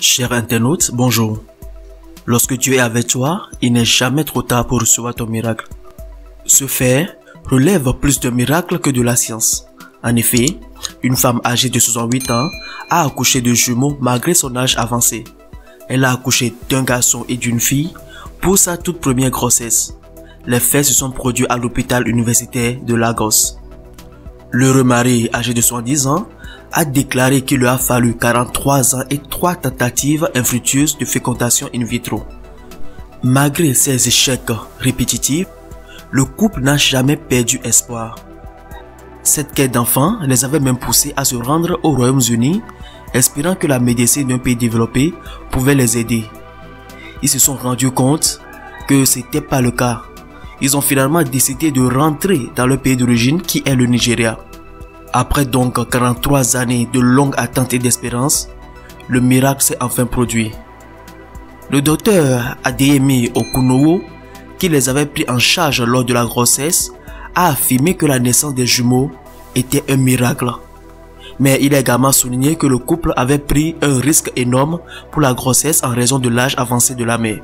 Chers internautes, bonjour. Lorsque Dieu est avec toi, il n'est jamais trop tard pour recevoir ton miracle. Ce fait relève plus de miracles que de la science. En effet, une femme âgée de 68 ans a accouché de jumeaux malgré son âge avancé. Elle a accouché d'un garçon et d'une fille pour sa toute première grossesse. Les faits se sont produits à l'hôpital universitaire de Lagos. L'heureux mari, âgé de 70 ans, a déclaré qu'il lui a fallu 43 ans et 3 tentatives infructueuses de fécondation in vitro. Malgré ces échecs répétitifs, le couple n'a jamais perdu espoir. Cette quête d'enfant les avait même poussés à se rendre au Royaume-Uni, espérant que la médecine d'un pays développé pouvait les aider. Ils se sont rendus compte que ce n'était pas le cas. Ils ont finalement décidé de rentrer dans le pays d'origine qui est le Nigeria. Après donc 43 années de longue attente et d'espérance, le miracle s'est enfin produit. Le docteur Adeyemi Okunowo, qui les avait pris en charge lors de la grossesse, a affirmé que la naissance des jumeaux était un miracle. Mais il a également souligné que le couple avait pris un risque énorme pour la grossesse en raison de l'âge avancé de la mère.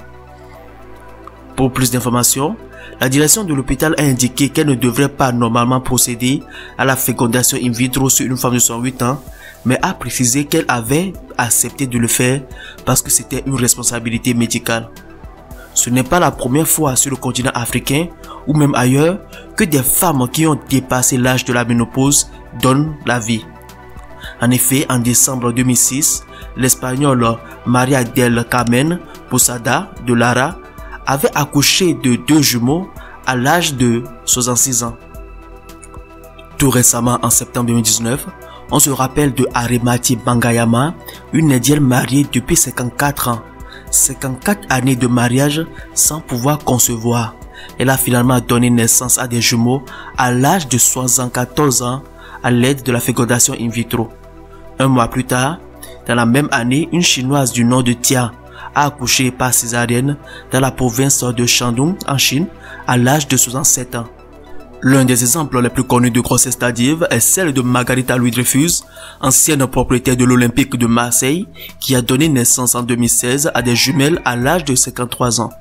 Pour plus d'informations, la direction de l'hôpital a indiqué qu'elle ne devrait pas normalement procéder à la fécondation in vitro sur une femme de 108 ans, mais a précisé qu'elle avait accepté de le faire parce que c'était une responsabilité médicale. Ce n'est pas la première fois sur le continent africain ou même ailleurs que des femmes qui ont dépassé l'âge de la ménopause donnent la vie. En effet, en décembre 2006, l'Espagnole María del Carmen Posada de Lara avait accouché de 2 jumeaux à l'âge de 66 ans. Tout récemment, en septembre 2019, on se rappelle de Arimati Bangayama, une indienne mariée depuis 54 ans. 54 années de mariage sans pouvoir concevoir. Elle a finalement donné naissance à des jumeaux à l'âge de 74 ans à l'aide de la fécondation in vitro. Un mois plus tard, dans la même année, une chinoise du nom de Tia a accouché par césarienne dans la province de Shandong en Chine à l'âge de 67 ans. L'un des exemples les plus connus de grossesse tardive est celle de Margarita Louis-Dreyfus, ancienne propriétaire de l'Olympique de Marseille, qui a donné naissance en 2016 à des jumelles à l'âge de 53 ans.